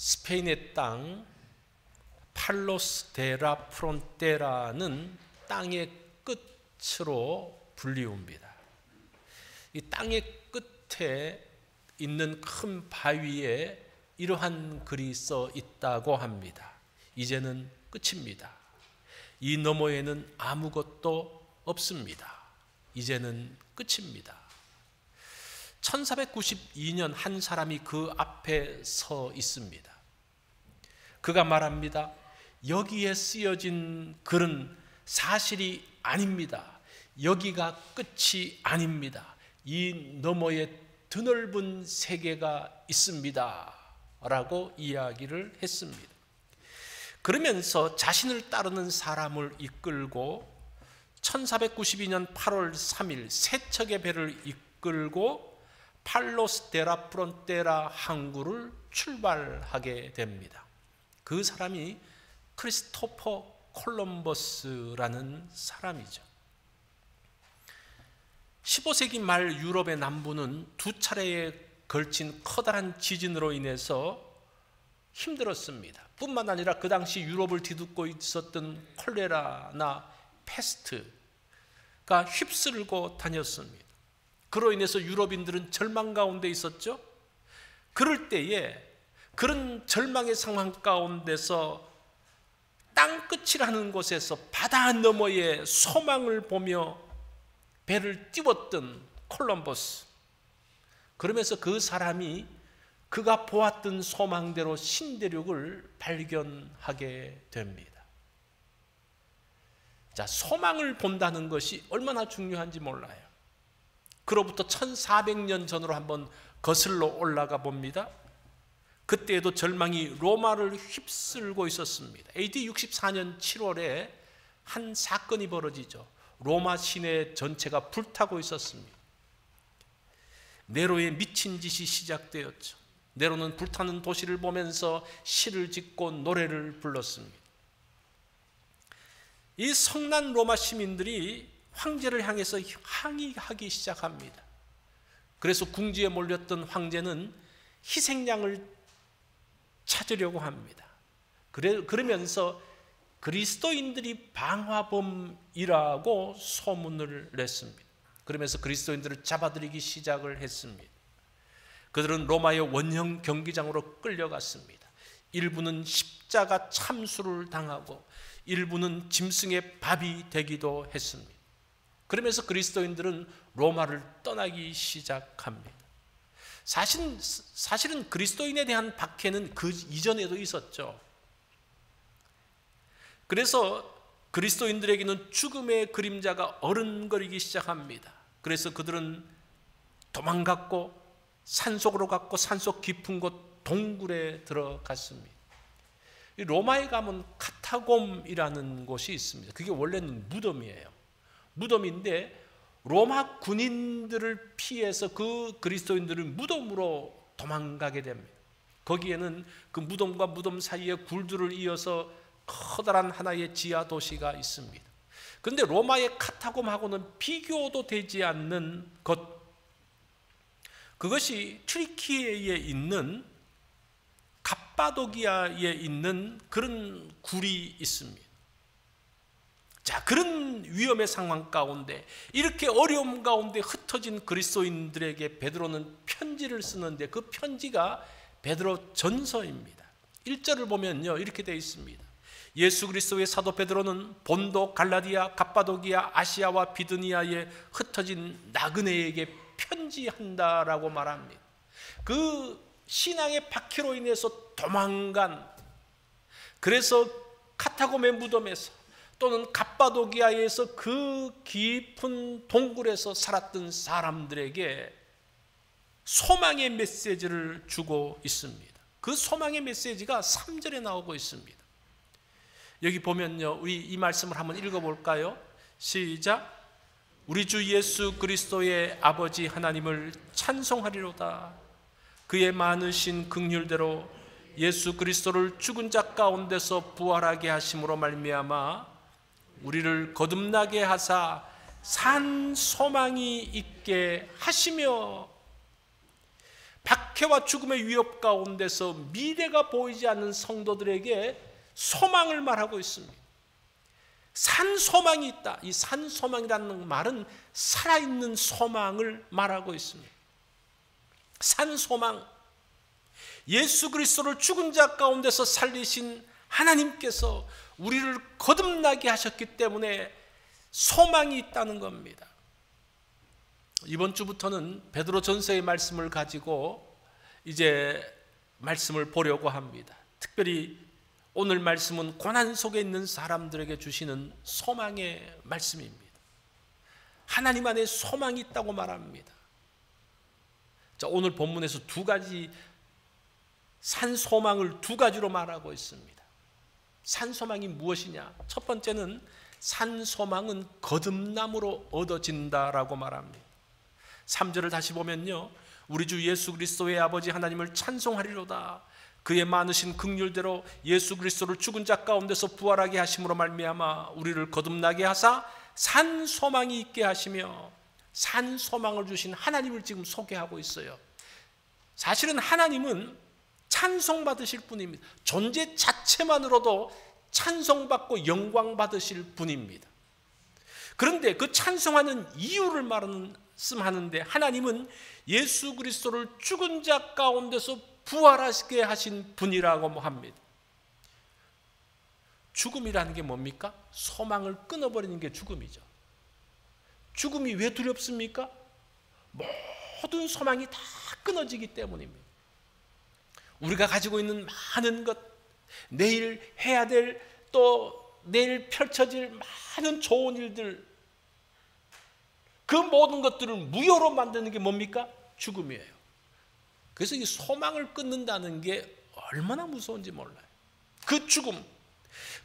스페인의 땅 팔로스 데라 프론테라는 땅의 끝으로 불리웁니다. 이 땅의 끝에 있는 큰 바위에 이러한 글이 써 있다고 합니다. 이제는 끝입니다. 이 너머에는 아무것도 없습니다. 이제는 끝입니다. 1492년 한 사람이 그 앞에 서 있습니다. 그가 말합니다. 여기에 쓰여진 글은 사실이 아닙니다. 여기가 끝이 아닙니다. 이 너머에 드넓은 세계가 있습니다. 라고 이야기를 했습니다. 그러면서 자신을 따르는 사람을 이끌고 1492년 8월 3일 세척의 배를 이끌고 팔로스 데라 프론테라 항구를 출발하게 됩니다. 그 사람이 크리스토퍼 콜럼버스라는 사람이죠. 15세기 말 유럽의 남부는 두 차례에 걸친 커다란 지진으로 인해서 힘들었습니다. 뿐만 아니라 그 당시 유럽을 뒤덮고 있었던 콜레라나 패스트가 휩쓸고 다녔습니다. 그로 인해서 유럽인들은 절망 가운데 있었죠. 그럴 때에 그런 절망의 상황 가운데서 땅끝이라는 곳에서 바다 너머에 소망을 보며 배를 띄웠던 콜럼버스, 그러면서 그 사람이 그가 보았던 소망대로 신대륙을 발견하게 됩니다. 자, 소망을 본다는 것이 얼마나 중요한지 몰라요. 그로부터 1400년 전으로 한번 거슬러 올라가 봅니다. 그때에도 절망이 로마를 휩쓸고 있었습니다. AD 64년 7월에 한 사건이 벌어지죠. 로마 시내 전체가 불타고 있었습니다. 네로의 미친 짓이 시작되었죠. 네로는 불타는 도시를 보면서 시를 짓고 노래를 불렀습니다. 이 성난 로마 시민들이 황제를 향해서 항의하기 시작합니다. 그래서 궁지에 몰렸던 황제는 희생양을 찾으려고 합니다. 그러면서 그리스도인들이 방화범이라고 소문을 냈습니다. 그러면서 그리스도인들을 잡아들이기 시작을 했습니다. 그들은 로마의 원형 경기장으로 끌려갔습니다. 일부는 십자가 참수를 당하고 일부는 짐승의 밥이 되기도 했습니다. 그러면서 그리스도인들은 로마를 떠나기 시작합니다. 사실은 그리스도인에 대한 박해는 그 이전에도 있었죠. 그래서 그리스도인들에게는 죽음의 그림자가 어른거리기 시작합니다. 그래서 그들은 도망갔고 산속으로 갔고 산속 깊은 곳 동굴에 들어갔습니다. 로마에 가면 카타곰이라는 곳이 있습니다. 그게 원래는 무덤이에요. 무덤인데 로마 군인들을 피해서 그 그리스도인들은 무덤으로 도망가게 됩니다. 거기에는 그 무덤과 무덤 사이에 굴들을 이어서 커다란 하나의 지하 도시가 있습니다. 그런데 로마의 카타곰하고는 비교도 되지 않는 것, 그것이 튀르키예에 있는 갑바도기아에 있는 그런 굴이 있습니다. 자, 그런 위험의 상황 가운데 이렇게 어려움 가운데 흩어진 그리스도인들에게 베드로는 편지를 쓰는데 그 편지가 베드로 전서입니다. 1절을 보면요, 이렇게 되어 있습니다. 예수 그리스도의 사도 베드로는 본도, 갈라디아, 갑바도기아, 아시아와 비두니아에 흩어진 나그네에게 편지한다라고 말합니다. 그 신앙의 박해로 인해서 도망간, 그래서 카타곰의 무덤에서 또는 갑바도기아에서 그 깊은 동굴에서 살았던 사람들에게 소망의 메시지를 주고 있습니다. 그 소망의 메시지가 3절에 나오고 있습니다. 여기 보면요, 우리 이 말씀을 한번 읽어볼까요? 시작. 우리 주 예수 그리스도의 아버지 하나님을 찬송하리로다. 그의 많으신 긍휼대로 예수 그리스도를 죽은 자 가운데서 부활하게 하심으로 말미암아 우리를 거듭나게 하사 산 소망이 있게 하시며 박해와 죽음의 위협 가운데서 미래가 보이지 않는 성도들에게 소망을 말하고 있습니다. 산 소망이 있다. 이 산 소망이라는 말은 살아있는 소망을 말하고 있습니다. 산 소망, 예수 그리스도를 죽은 자 가운데서 살리신 하나님께서 우리를 거듭나게 하셨기 때문에 소망이 있다는 겁니다. 이번 주부터는 베드로 전서의 말씀을 가지고 이제 말씀을 보려고 합니다. 특별히 오늘 말씀은 고난 속에 있는 사람들에게 주시는 소망의 말씀입니다. 하나님 안에 소망이 있다고 말합니다. 자, 오늘 본문에서 두 가지 산 소망을 두 가지로 말하고 있습니다. 산 소망이 무엇이냐? 첫 번째는 산 소망은 거듭남으로 얻어진다라고 말합니다. 3절을 다시 보면요, 우리 주 예수 그리스도의 아버지 하나님을 찬송하리로다. 그의 많으신 긍휼대로 예수 그리스도를 죽은 자 가운데서 부활하게 하심으로 말미암아 우리를 거듭나게 하사 산 소망이 있게 하시며, 산 소망을 주신 하나님을 지금 소개하고 있어요. 사실은 하나님은 찬송받으실 분입니다. 존재 자체만으로도 찬송받고 영광받으실 분입니다. 그런데 그 찬송하는 이유를 말씀하는데, 하나님은 예수 그리스도를 죽은 자 가운데서 부활하게 하신 분이라고 합니다. 죽음이라는 게 뭡니까? 소망을 끊어버리는 게 죽음이죠. 죽음이 왜 두렵습니까? 모든 소망이 다 끊어지기 때문입니다. 우리가 가지고 있는 많은 것, 내일 해야 될, 또 내일 펼쳐질 많은 좋은 일들, 그 모든 것들을 무효로 만드는 게 뭡니까? 죽음이에요. 그래서 이 소망을 끊는다는 게 얼마나 무서운지 몰라요. 그 죽음.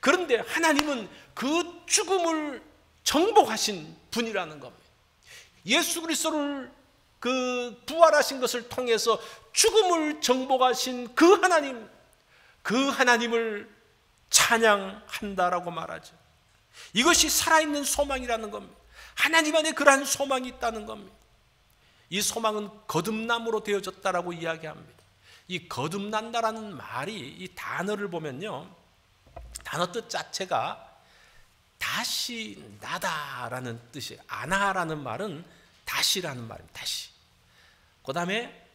그런데 하나님은 그 죽음을 정복하신 분이라는 겁니다. 예수 그리스도를 그 부활하신 것을 통해서 죽음을 정복하신 그 하나님을 찬양한다라고 말하죠. 이것이 살아있는 소망이라는 겁니다. 하나님 안에 그러한 소망이 있다는 겁니다. 이 소망은 거듭남으로 되어졌다라고 이야기합니다. 이 거듭난다라는 말이, 이 단어를 보면요, 단어 뜻 자체가 다시 나다라는 뜻이에요. 아나라는 말은 다시라는 말입니다. 다시. 그 다음에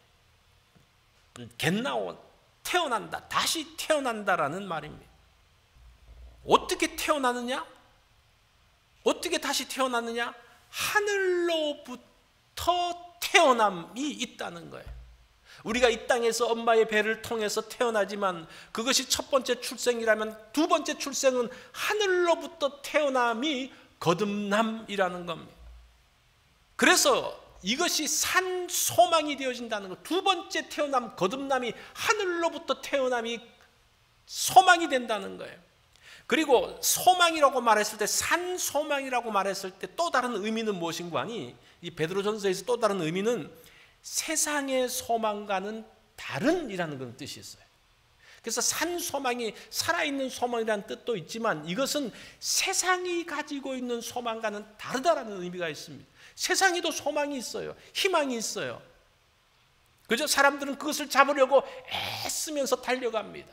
겟나온, 태어난다, 다시 태어난다라는 말입니다. 어떻게 태어나느냐? 어떻게 다시 태어나느냐? 하늘로부터 태어남이 있다는 거예요. 우리가 이 땅에서 엄마의 배를 통해서 태어나지만 그것이 첫 번째 출생이라면 두 번째 출생은 하늘로부터 태어남이 거듭남이라는 겁니다. 그래서 이것이 산 소망이 되어진다는 것. 두 번째 태어남, 거듭남이, 하늘로부터 태어남이 소망이 된다는 거예요. 그리고 소망이라고 말했을 때, 산 소망이라고 말했을 때 또 다른 의미는 무엇인가 하니, 이 베드로전서에서 또 다른 의미는 세상의 소망과는 다른이라는 그런 뜻이 있어요. 그래서 산 소망이 살아있는 소망이라는 뜻도 있지만, 이것은 세상이 가지고 있는 소망과는 다르다라는 의미가 있습니다. 세상에도 소망이 있어요. 희망이 있어요. 그죠? 사람들은 그것을 잡으려고 애쓰면서 달려갑니다.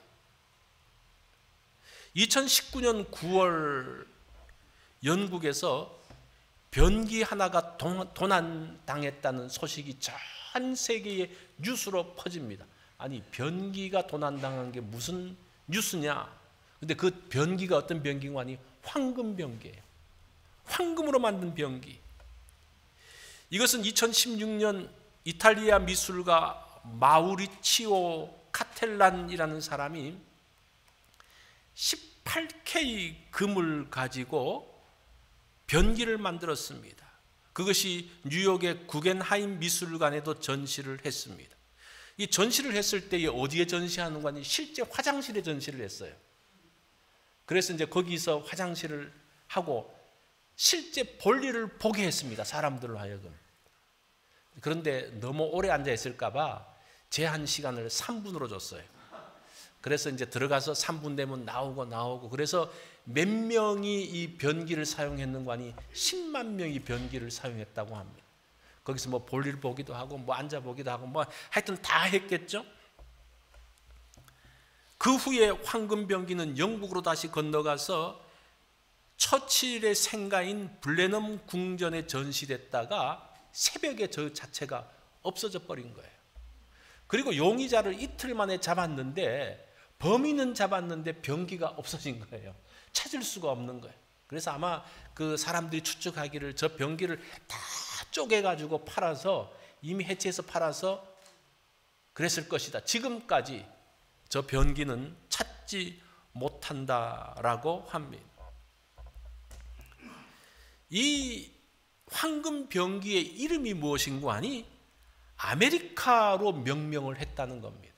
2019년 9월 영국에서 변기 하나가 도난당했다는 소식이 전 세계의 뉴스로 퍼집니다. 아니, 변기가 도난당한 게 무슨 뉴스냐? 근데 그 변기가 어떤 변기가 아니, 황금 변기예요. 황금으로 만든 변기. 이것은 2016년 이탈리아 미술가 마우리치오 카텔란이라는 사람이 18K 금을 가지고 변기를 만들었습니다. 그것이 뉴욕의 구겐하임 미술관에도 전시를 했습니다. 이 전시를 했을 때 어디에 전시하는 거니? 실제 화장실에 전시를 했어요. 그래서 이제 거기서 화장실을 하고 실제 볼일을 보게 했습니다. 사람들로 하여금. 그런데 너무 오래 앉아 있을까 봐 제한 시간을 3분으로 줬어요. 그래서 이제 들어가서 3분 되면 나오고 그래서 몇 명이 이 변기를 사용했는가 하니 10만 명이 변기를 사용했다고 합니다. 거기서 뭐 볼일 보기도 하고 뭐 앉아 보기도 하고 뭐 하여튼 다 했겠죠. 그 후에 황금병기는 영국으로 다시 건너가서 처칠의 생가인 블레넘 궁전에 전시됐다가 새벽에 저 자체가 없어져 버린 거예요. 그리고 용의자를 이틀 만에 잡았는데, 범인은 잡았는데 병기가 없어진 거예요. 찾을 수가 없는 거예요. 그래서 아마 그 사람들이 추측하기를 저 병기를 다 쪼개가지고 팔아서, 이미 해체해서 팔아서 그랬을 것이다. 지금까지 저 병기는 찾지 못한다라고 합니다. 이 황금 병기의 이름이 무엇인고 하니 아메리카로 명명을 했다는 겁니다.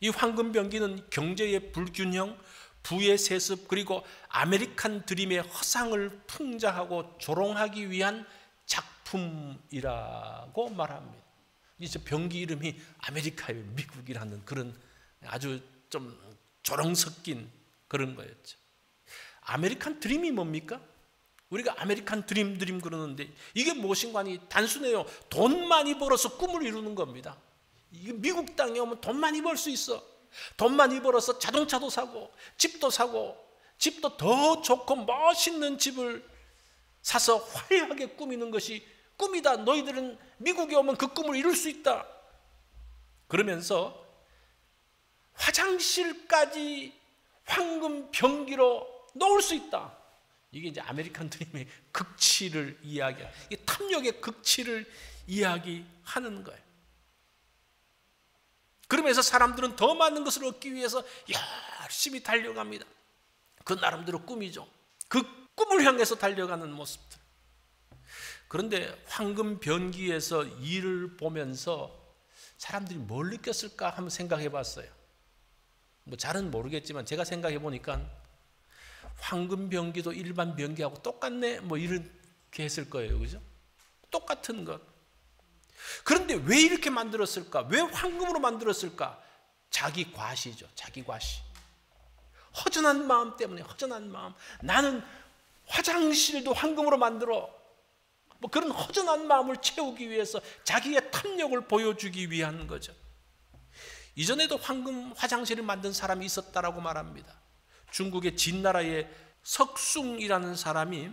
이 황금 병기는 경제의 불균형, 부의 세습, 그리고 아메리칸 드림의 허상을 풍자하고 조롱하기 위한 작품이라고 말합니다. 이제 병기 이름이 아메리카예요. 미국이라는 그런 아주 좀 조롱 섞인 그런 거였죠. 아메리칸 드림이 뭡니까? 우리가 아메리칸 드림 그러는데 이게 무엇인가 하니 단순해요. 돈 많이 벌어서 꿈을 이루는 겁니다. 이게 미국 땅에 오면 돈 많이 벌 수 있어. 돈 많이 벌어서 자동차도 사고 집도 사고, 집도 더 좋고 멋있는 집을 사서 화려하게 꾸미는 것이 꿈이다. 너희들은 미국에 오면 그 꿈을 이룰 수 있다. 그러면서 화장실까지 황금 병기로 놓을 수 있다. 이게 이제 아메리칸 드림의 극치를 이야기하는, 이 탐욕의 극치를 이야기하는 거예요. 그러면서 사람들은 더 많은 것을 얻기 위해서 열심히 달려갑니다. 그 나름대로 꿈이죠. 그 꿈을 향해서 달려가는 모습들. 그런데 황금 병기에서 일을 보면서 사람들이 뭘 느꼈을까 한번 생각해 봤어요. 뭐 잘은 모르겠지만 제가 생각해 보니까 황금 병기도 일반 병기하고 똑같네 뭐 이렇게 했을 거예요. 그죠? 똑같은 것. 그런데 왜 이렇게 만들었을까? 왜 황금으로 만들었을까? 자기 과시죠. 자기 과시. 허전한 마음 때문에, 허전한 마음. 나는 화장실도 황금으로 만들어. 뭐 그런 허전한 마음을 채우기 위해서 자기의 탐욕을 보여주기 위한 거죠. 이전에도 황금 화장실을 만든 사람이 있었다라고 말합니다. 중국의 진나라의 석숭이라는 사람이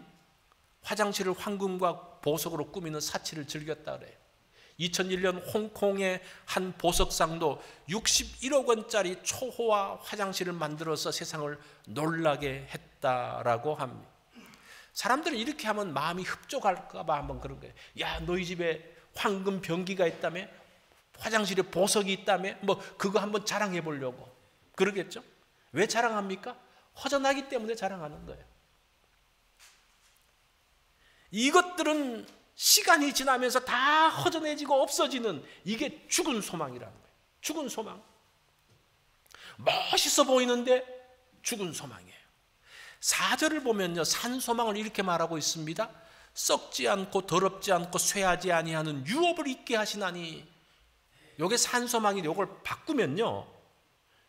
화장실을 황금과 보석으로 꾸미는 사치를 즐겼다 그래요. 2001년 홍콩의 한 보석상도 61억 원짜리 초호화 화장실을 만들어서 세상을 놀라게 했다라고 합니다. 사람들은 이렇게 하면 마음이 흡족할까 봐 한번 그런 거예요. 야, 너희 집에 황금 병기가 있다며? 화장실에 보석이 있다며? 뭐 그거 한번 자랑해 보려고 그러겠죠? 왜 자랑합니까? 허전하기 때문에 자랑하는 거예요. 이것들은 시간이 지나면서 다 허전해지고 없어지는, 이게 죽은 소망이라는 거예요. 죽은 소망. 멋있어 보이는데 죽은 소망이에요. 4절을 보면요, 산소망을 이렇게 말하고 있습니다. 썩지 않고 더럽지 않고 쇠하지 아니하는 유업을 있게 하시나니. 요게 산소망인데 요걸 바꾸면요,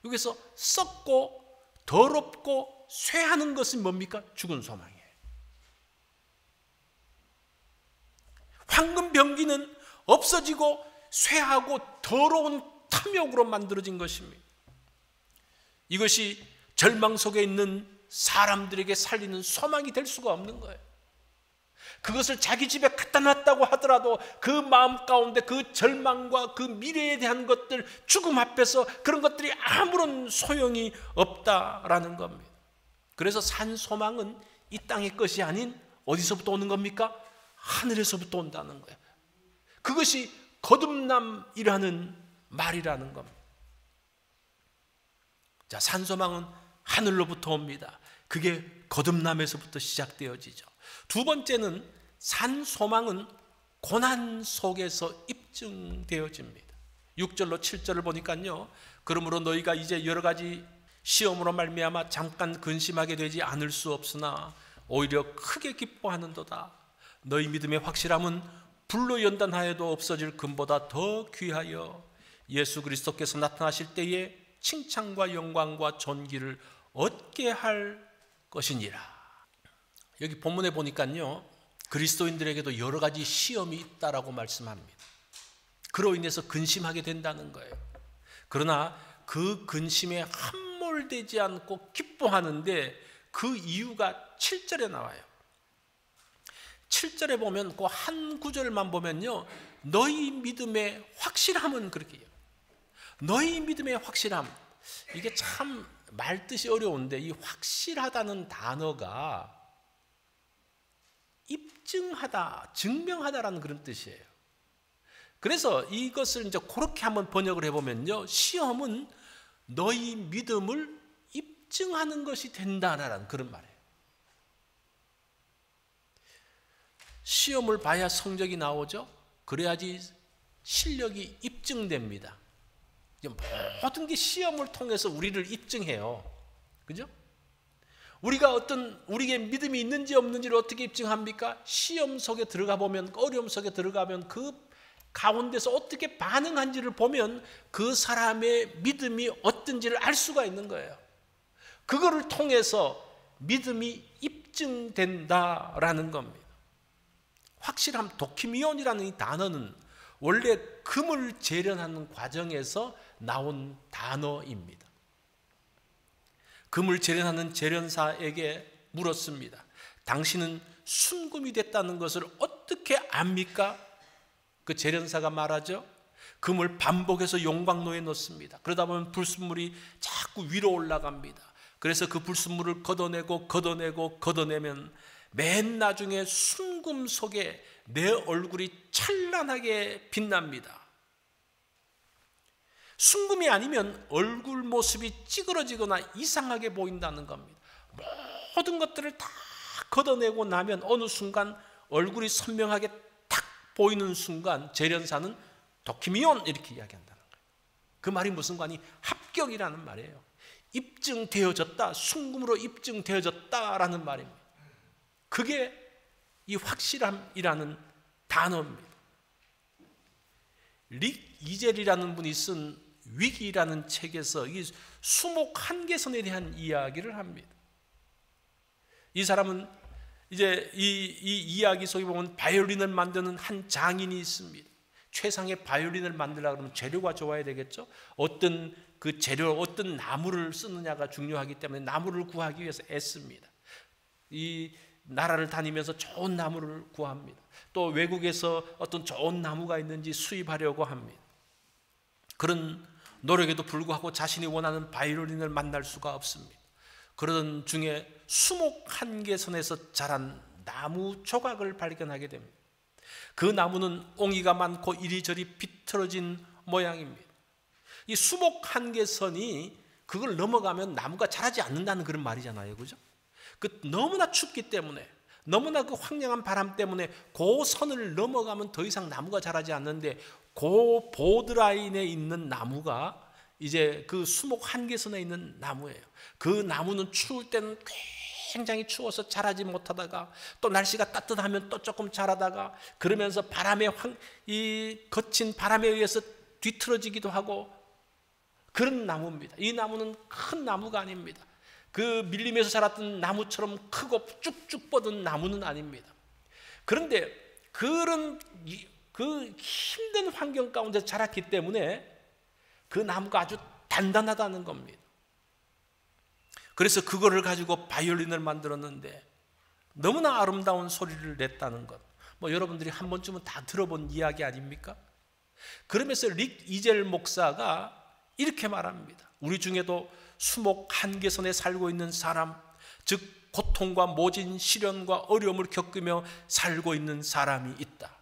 여기서 썩고 더럽고 쇠하는 것은 뭡니까? 죽은 소망이에요. 황금 병기는 없어지고 쇠하고 더러운 탐욕으로 만들어진 것입니다. 이것이 절망 속에 있는 사람들에게 살리는 소망이 될 수가 없는 거예요. 그것을 자기 집에 갖다 놨다고 하더라도 그 마음 가운데 그 절망과 그 미래에 대한 것들, 죽음 앞에서 그런 것들이 아무런 소용이 없다라는 겁니다. 그래서 산 소망은 이 땅의 것이 아닌 어디서부터 오는 겁니까? 하늘에서부터 온다는 거예요. 그것이 거듭남이라는 말이라는 겁니다. 자, 산소망은 하늘로부터 옵니다. 그게 거듭남에서부터 시작되어지죠. 두 번째는 산소망은 고난 속에서 입증되어집니다. 6절로 7절을 보니까요, 그러므로 너희가 이제 여러 가지 시험으로 말미암아 잠깐 근심하게 되지 않을 수 없으나 오히려 크게 기뻐하는도다. 너희 믿음의 확실함은 불로 연단하여도 없어질 금보다 더 귀하여 예수 그리스도께서 나타나실 때에 칭찬과 영광과 존귀를 얻게 할 것이니라. 여기 본문에 보니까요, 그리스도인들에게도 여러 가지 시험이 있다라고 말씀합니다. 그로 인해서 근심하게 된다는 거예요. 그러나 그 근심에 함몰되지 않고 기뻐하는데 그 이유가 7절에 나와요. 7절에 보면 그 한 구절만 보면요, 너희 믿음의 확실함은 그렇게 해요. 너희 믿음의 확실함. 이게 참 말뜻이 어려운데 이 확실하다는 단어가 입증하다, 증명하다라는 그런 뜻이에요. 그래서 이것을 이제 그렇게 한번 번역을 해보면요, 시험은 너희 믿음을 입증하는 것이 된다라는 그런 말이에요. 시험을 봐야 성적이 나오죠. 그래야지 실력이 입증됩니다. 모든 게 시험을 통해서 우리를 입증해요. 그죠? 우리가 우리에게 믿음이 있는지 없는지를 어떻게 입증합니까? 시험 속에 들어가 보면, 어려움 속에 들어가면 그 가운데서 어떻게 반응한지를 보면 그 사람의 믿음이 어떤지를 알 수가 있는 거예요. 그거를 통해서 믿음이 입증된다라는 겁니다. 확실함, 도키미온이라는 이 단어는 원래 금을 재련하는 과정에서 나온 단어입니다. 금을 재련하는 재련사에게 물었습니다. 당신은 순금이 됐다는 것을 어떻게 압니까? 그 재련사가 말하죠. 금을 반복해서 용광로에 넣습니다. 그러다 보면 불순물이 자꾸 위로 올라갑니다. 그래서 그 불순물을 걷어내면 맨 나중에 순금 속에 내 얼굴이 찬란하게 빛납니다. 순금이 아니면 얼굴 모습이 찌그러지거나 이상하게 보인다는 겁니다. 모든 것들을 다 걷어내고 나면 어느 순간 얼굴이 선명하게 탁 보이는 순간 재련사는 도키미온 이렇게 이야기한다는 거예요. 그 말이 무슨 관이 합격이라는 말이에요. 입증되어졌다, 순금으로 입증되어졌다라는 말입니다. 그게 이 확실함이라는 단어입니다. 릭 이젤이라는 분이 쓴 위기라는 책에서 이 수목 한계선에 대한 이야기를 합니다. 이 사람은 이제 이 이야기 속에 보면 바이올린을 만드는 한 장인이 있습니다. 최상의 바이올린을 만들려고 하면 재료가 좋아야 되겠죠. 어떤 그 재료, 어떤 나무를 쓰느냐가 중요하기 때문에 나무를 구하기 위해서 애씁니다. 이 나라를 다니면서 좋은 나무를 구합니다. 또 외국에서 어떤 좋은 나무가 있는지 수입하려고 합니다. 그런 노력에도 불구하고 자신이 원하는 바이올린을 만날 수가 없습니다. 그러던 중에 수목 한계선에서 자란 나무 조각을 발견하게 됩니다. 그 나무는 옹이가 많고 이리저리 비틀어진 모양입니다. 이 수목 한계선이 그걸 넘어가면 나무가 자라지 않는다는 그런 말이잖아요. 그죠? 너무나 춥기 때문에, 너무나 그 황량한 바람 때문에 그 선을 넘어가면 더 이상 나무가 자라지 않는데, 그 보드라인에 있는 나무가 이제 그 수목 한계선에 있는 나무예요. 그 나무는 추울 때는 굉장히 추워서 자라지 못하다가 또 날씨가 따뜻하면 또 조금 자라다가 그러면서 이 거친 바람에 의해서 뒤틀어지기도 하고 그런 나무입니다. 이 나무는 큰 나무가 아닙니다. 그 밀림에서 자랐던 나무처럼 크고 쭉쭉 뻗은 나무는 아닙니다. 그런데 그런 그 힘든 환경 가운데 자랐기 때문에 그 나무가 아주 단단하다는 겁니다. 그래서 그거를 가지고 바이올린을 만들었는데 너무나 아름다운 소리를 냈다는 것. 여러분들이 한 번쯤은 다 들어본 이야기 아닙니까? 그러면서 릭 이젤 목사가 이렇게 말합니다. 우리 중에도 수목 한계선에 살고 있는 사람, 즉 고통과 모진, 시련과 어려움을 겪으며 살고 있는 사람이 있다.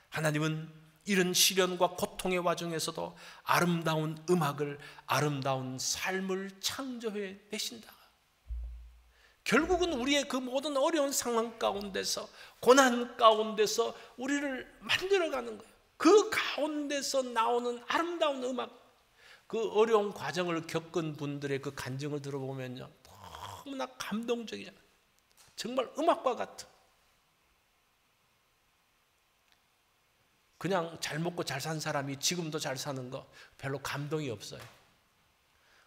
하나님은 이런 시련과 고통의 와중에서도 아름다운 음악을, 아름다운 삶을 창조해 내신다. 결국은 우리의 그 모든 어려운 상황 가운데서, 고난 가운데서 우리를 만들어가는 거예요. 그 가운데서 나오는 아름다운 음악, 그 어려운 과정을 겪은 분들의 그 간증을 들어보면요, 너무나 감동적이잖아요. 정말 음악과 같은. 그냥 잘 먹고 잘 산 사람이 지금도 잘 사는 거 별로 감동이 없어요.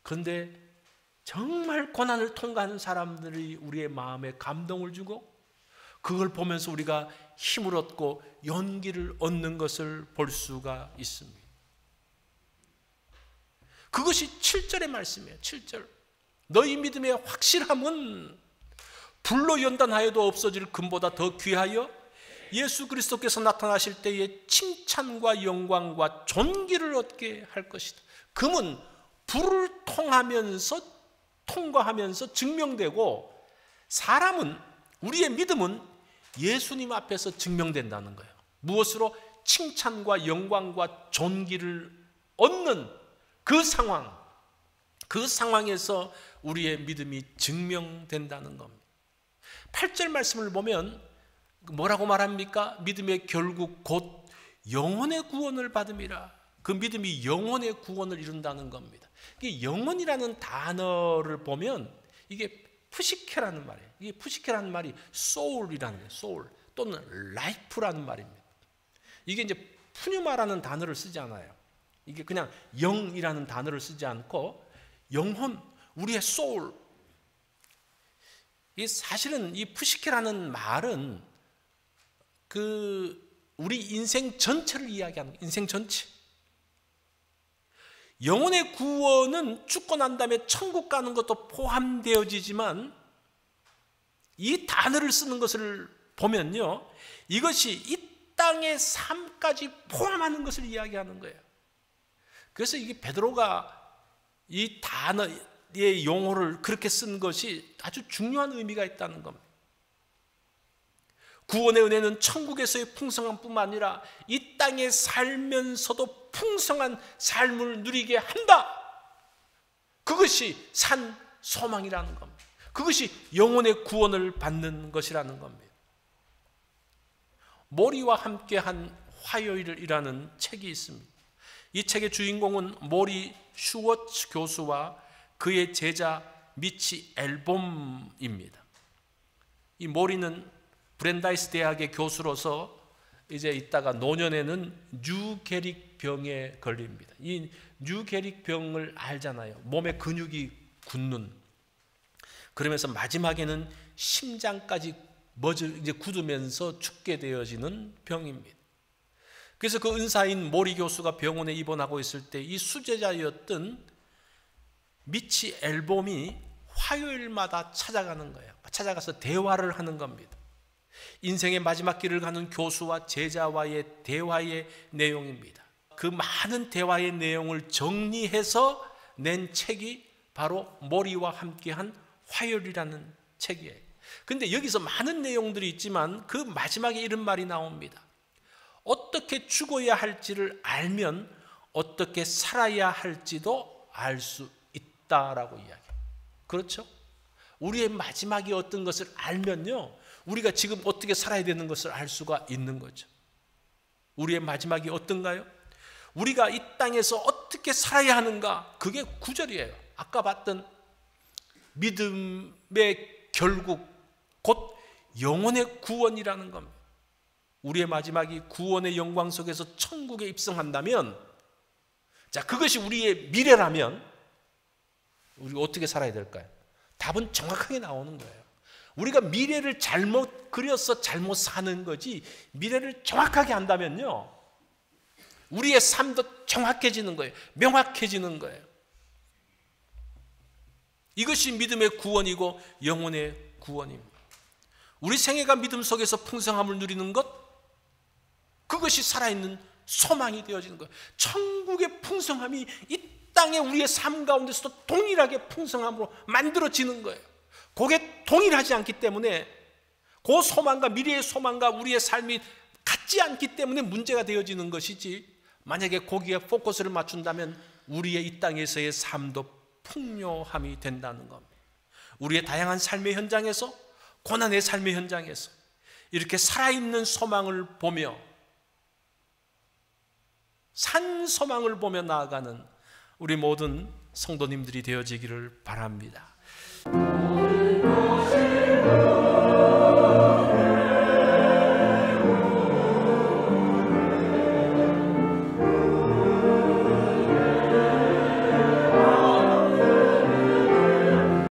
그런데 정말 고난을 통과하는 사람들이 우리의 마음에 감동을 주고, 그걸 보면서 우리가 힘을 얻고 용기를 얻는 것을 볼 수가 있습니다. 그것이 7절의 말씀이에요. 7절. 너희 믿음의 확실함은 불로 연단하여도 없어질 금보다 더 귀하여 예수 그리스도께서 나타나실 때에 칭찬과 영광과 존귀를 얻게 할 것이다. 금은 불을 통과하면서 증명되고, 사람은, 우리의 믿음은 예수님 앞에서 증명된다는 거예요. 무엇으로? 칭찬과 영광과 존귀를 얻는 그 상황에서 우리의 믿음이 증명된다는 겁니다. 8절 말씀을 보면 뭐라고 말합니까? 믿음의 결국 곧 영혼의 구원을 받음이라. 그 믿음이 영혼의 구원을 이룬다는 겁니다. 이게 영혼이라는 단어를 보면 이게 푸시케라는 말이에요. 이게 푸시케라는 말이 soul이라는 거예요. soul 또는 life라는 말입니다. 이게 이제 푸뉴마라는 단어를 쓰지 않아요. 이게 그냥 영이라는 단어를 쓰지 않고 영혼, 우리의 soul. 이 사실은 이 푸시케라는 말은 우리 인생 전체를 이야기하는 거예요. 인생 전체. 영혼의 구원은 죽고 난 다음에 천국 가는 것도 포함되어지지만, 이 단어를 쓰는 것을 보면요, 이것이 이 땅의 삶까지 포함하는 것을 이야기하는 거예요. 그래서 이게 베드로가 이 단어의 용어를 그렇게 쓴 것이 아주 중요한 의미가 있다는 겁니다. 구원의 은혜는 천국에서의 풍성함뿐만 아니라 이 땅에 살면서도 풍성한 삶을 누리게 한다. 그것이 산 소망이라는 겁니다. 그것이 영혼의 구원을 받는 것이라는 겁니다. 모리와 함께한 화요일이라는 책이 있습니다. 이 책의 주인공은 모리 슈워츠 교수와 그의 제자 미치 앨범입니다. 이 모리는 브랜다이스 대학의 교수로서 이제 있다가 노년에는 뉴게릭 병에 걸립니다. 이 뉴게릭 병을 알잖아요. 몸의 근육이 굳는. 그러면서 마지막에는 심장까지 이제 굳으면서 죽게 되어지는 병입니다. 그래서 그 은사인 모리 교수가 병원에 입원하고 있을 때 이 수제자였던 미치 앨범이 화요일마다 찾아가는 거예요. 찾아가서 대화를 하는 겁니다. 인생의 마지막 길을 가는 교수와 제자와의 대화의 내용입니다. 그 많은 대화의 내용을 정리해서 낸 책이 바로 모리와 함께한 화요일이라는 책이에요. 그런데 여기서 많은 내용들이 있지만 그 마지막에 이런 말이 나옵니다. 어떻게 죽어야 할지를 알면 어떻게 살아야 할지도 알 수 있다라고 이야기해요. 그렇죠? 우리의 마지막이 어떤 것을 알면요, 우리가 지금 어떻게 살아야 되는 것을 알 수가 있는 거죠. 우리의 마지막이 어떤가요? 우리가 이 땅에서 어떻게 살아야 하는가? 그게 9절이에요. 아까 봤던 믿음의 결국 곧 영혼의 구원이라는 겁니다. 우리의 마지막이 구원의 영광 속에서 천국에 입성한다면, 자, 그것이 우리의 미래라면 우리가 어떻게 살아야 될까요? 답은 정확하게 나오는 거예요. 우리가 미래를 잘못 그려서 잘못 사는 거지, 미래를 정확하게 한다면요, 우리의 삶도 정확해지는 거예요. 명확해지는 거예요. 이것이 믿음의 구원이고 영혼의 구원입니다. 우리 생애가 믿음 속에서 풍성함을 누리는 것, 그것이 살아있는 소망이 되어지는 거예요. 천국의 풍성함이 이 땅에 우리의 삶 가운데서도 동일하게 풍성함으로 만들어지는 거예요. 그게 동일하지 않기 때문에, 그 소망과 미래의 소망과 우리의 삶이 같지 않기 때문에 문제가 되어지는 것이지, 만약에 거기에 포커스를 맞춘다면 우리의 이 땅에서의 삶도 풍요함이 된다는 겁니다. 우리의 다양한 삶의 현장에서, 고난의 삶의 현장에서 이렇게 살아있는 소망을 보며, 산 소망을 보며 나아가는 우리 모든 성도님들이 되어지기를 바랍니다.